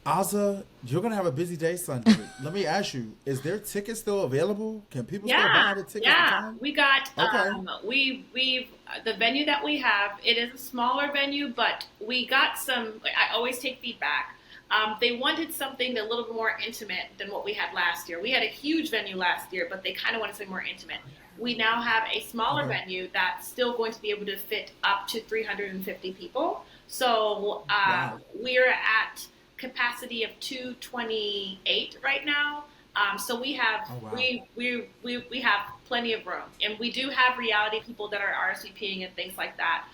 Azah, you're going to have a busy day Sunday. Let me ask you, is there tickets still available? Can people still buy the tickets? Yeah, we got, we the venue that we have, it is a smaller venue, but we got some, I always take feedback. They wanted something a little bit more intimate than what we had last year. We had a huge venue last year, but they kind of wanted something more intimate. We now have a smaller venue that's still going to be able to fit up to 350 people. So we're at capacity of 228 right now. So we have we have plenty of room, and we do have reality people that are RSVPing and things like that.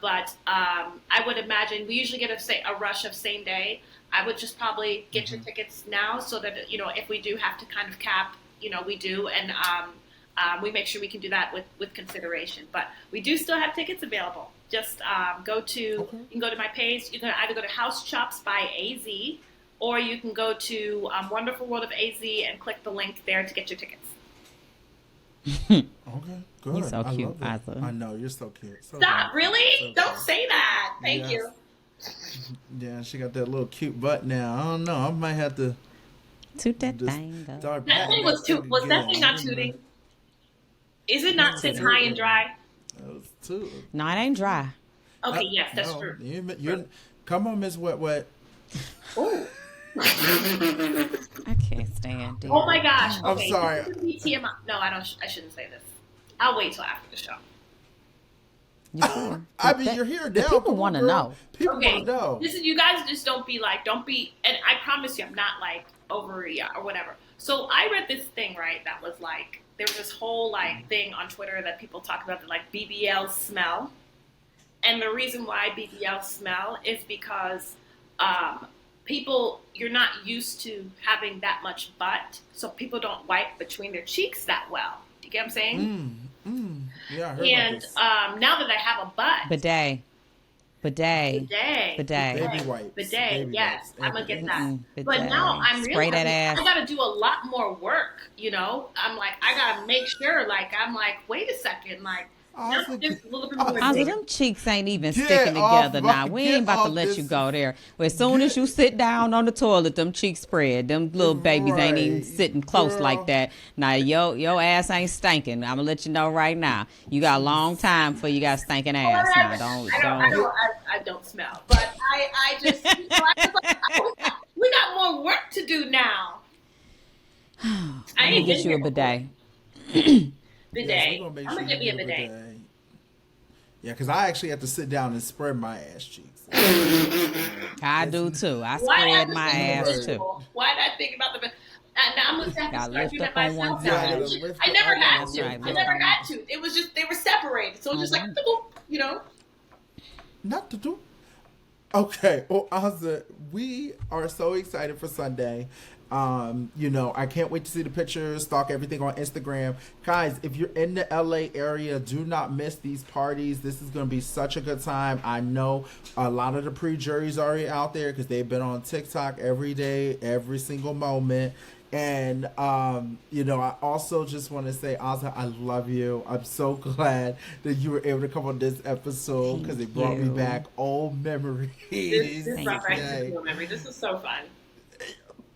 But I would imagine we usually get a rush of same day. I would just probably get your tickets now, so that, you know, if we do have to kind of cap, you know, we do, and we make sure we can do that with consideration. But we do still have tickets available. Just you can go to my page. You can either go to House Chops by AZ, or you can go to Wonderful World of AZ and click the link there to get your tickets. Okay, good. You're so cute, Azah. I know, you're so cute. So Stop, cute. really? So Don't cute. say that. Thank you. Yeah, she got that little cute butt now. I don't know. I might have to toot that thing up. That thing was that thing not tooting? Is it not sitting high and dry? No, it ain't dry. Okay, yes, that's true. Come on, Miss Wet Wet. Oh. I can't stand it. Oh my gosh. I'm Okay. sorry. This is TMI. No, I don't. I shouldn't say this. I'll wait till after the show. You sure? I mean, you're here now. People want to know. People Okay. want to know. This is you guys. Just don't be. And I promise you, I'm not like over or whatever. So I read this thing right that was like there was this whole like thing on Twitter that people talk about the like BBL smell, and the reason why BBL smell is because people, you're not used to having that much butt, so people don't wipe between their cheeks that well. You get what I'm saying? Yeah, I heard And about this. now that I have a butt, Bidet. Baby wipes. bidet, Baby yes, wipes. I'm gonna get that. Bidet. But now I'm Spray that realizing ass. I gotta do a lot more work. You know, I'm like, I gotta make sure. Like, I'm like, wait a second, like. Now Awesome. just a little bit more. Azah, them cheeks ain't even Get sticking off together my- now. We get ain't about to off let this- you go there. Well, as soon as you sit down on the toilet, them cheeks spread. Them little babies ain't even Right. sitting close Girl. like that. Now, your ass ain't stinking. I'm gonna let you know right now. You got a long time before you got stinking ass. Now, I don't smell, but I just, you know, I was like, oh, we got more work to do now. I I'm ain't gonna get you a been bidet. Bidet. Yes, we're make I'm gonna sure get me you a get bidet. Yeah, because I actually have to sit down and spread my ass cheeks. I do too. I Why did I spread my think ass about too. it? Why did I think about the? Now I'm gonna have to Gotta start lift doing up it on one myself. side. I never had That's to. right, I lift never on had to. It was just they were separated, so it was just like, boop, you know. Not to do. Okay, well, Azah, we are so excited for Sunday. You know, I can't wait to see the pictures, stalk everything on Instagram. Guys, if you're in the LA area, do not miss these parties. This is going to be such a good time. I know a lot of the pre-juries are already out there because they've been on TikTok every day, every single moment. And, you know, I also just want to say, Azah, I love you. I'm so glad that you were able to come on this episode because it brought me back old memories. This brought back to cool memory. This is so fun.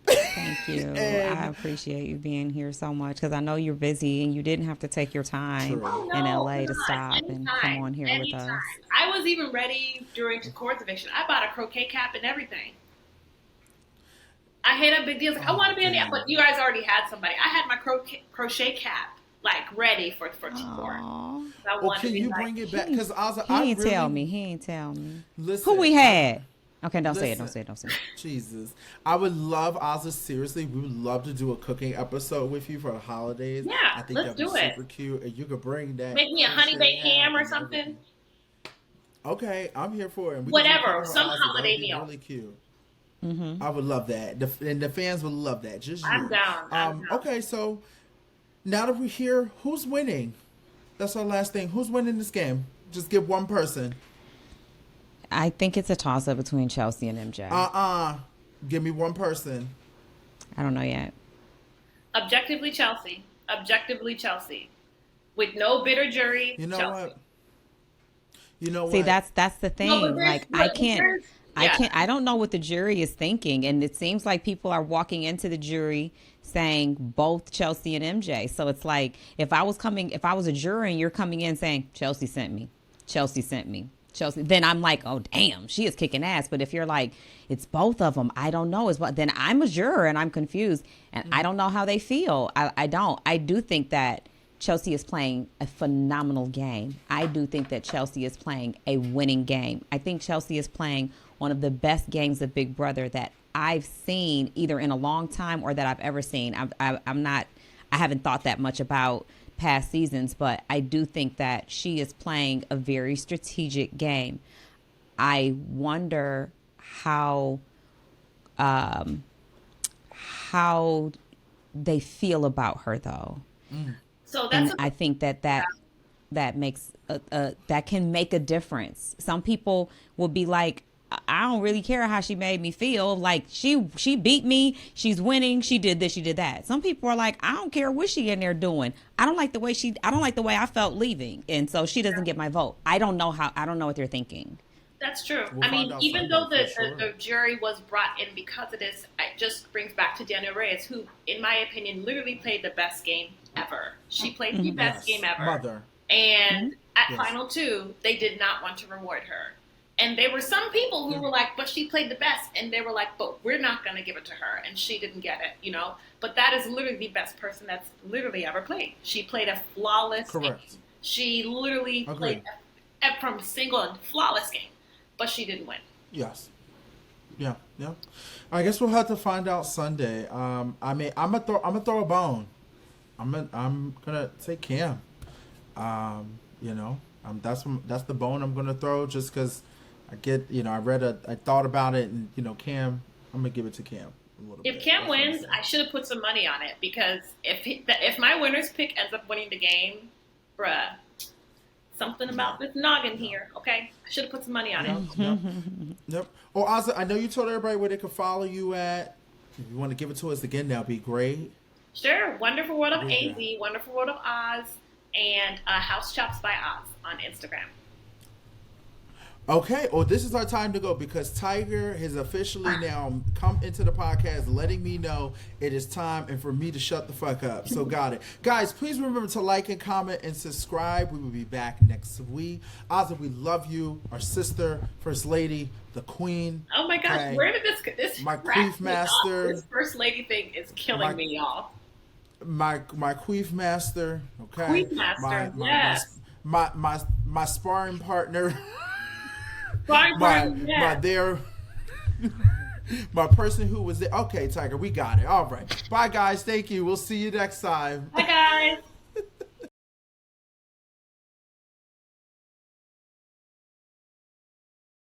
Thank you. I appreciate you being here so much because I know you're busy and you didn't have to take your time in LA to stop and come on here with us. I was even ready during Court's eviction. I bought a croquet cap and everything. I had a big deal. Like, I want to be in there, but you guys already had somebody. I had my crochet cap like ready for Aww. Well, can you bring it back? Because Azah, He ain't tell me. Listen, Who we had? Okay, don't say it. Jesus. I would love, Azah, seriously, we would love to do a cooking episode with you for the holidays. Yeah, I think let's that'd be do it. super cute. And you could bring that. Make me a honey baked ham or something. Everything. Okay, I'm here for it. Whatever, some holiday meal. Really cute. I would love that. And the fans would love that. Just you. I'm down. Okay, so now that we're here, who's winning? That's our last thing. Who's winning this game? Just give one person. I think it's a toss-up between Chelsea and MJ. Give me one person. I don't know yet. Objectively Chelsea. With no bitter jury. You know Chelsea. what? You know what? See, that's the thing. No, like I don't know what the jury is thinking, and it seems like people are walking into the jury saying both Chelsea and MJ. So it's like if I was a juror and you're coming in saying Chelsea sent me, then I'm like, oh damn, she is kicking ass. But if you're like, it's both of them, I don't know, then I'm a juror and I'm confused and I don't know how they feel. I do think that Chelsea is playing a phenomenal game. I do think that Chelsea is playing a winning game. I think Chelsea is playing one of the best games of Big Brother that I've seen either in a long time or that I've ever seen. I haven't thought that much about past seasons, but I do think that she is playing a very strategic game. I wonder how they feel about her though. So that's I think that makes that can make a difference. Some people will be like, I don't really care how she made me feel. Like she beat me. She's winning. She did this. She did that. Some people are like, I don't care what she in there doing. I don't like the way I felt leaving, and so she doesn't get my vote. I don't know what they're thinking. That's true. We'll I mean, even though the jury was brought in because of this, it just brings back to Daniel Reyes, who, in my opinion, literally played the best game ever. She played the best game ever. Mother. And at Final 2, they did not want to reward her. And there were some people who were like, but she played the best. And they were like, but we're not going to give it to her. And she didn't get it, you know. But that is literally the best person that's literally ever played. She played a flawless game. She literally played from single and flawless game. But she didn't win. Yes. Yeah. I guess we'll have to find out Sunday. I mean, I'm gonna throw a bone. I'm gonna say Cam. You know, that's the bone I'm gonna throw just because I get, you know, I thought about it, and you know, Cam, I'm gonna give it to Cam a little bit. If Cam wins, I should have put some money on it, because if my winner's pick ends up winning the game, bruh, something about this noggin here, okay? I should have put some money on it. Yep. Oh, Azah, I know you told everybody where they could follow you at. If you want to give it to us again, that'd be great. Sure. Wonderful World of AZ, Wonderful World of Oz, and House Chops by Oz on Instagram. Okay, well, this is our time to go, because Tiger has officially now come into the podcast letting me know it is time and for me to shut the fuck up. So got it. Guys, please remember to like and comment and subscribe. We will be back next week. Azah, we love you. Our sister, First Lady, the Queen. Oh my gosh, okay. Where did this my Queef Master. This First Lady thing is killing me, y'all. My Queef Master, okay? Queef Master, yes. My sparring partner. My person who was there. Okay, Tiger, we got it. All right. Bye, guys. Thank you. We'll see you next time. Bye, guys.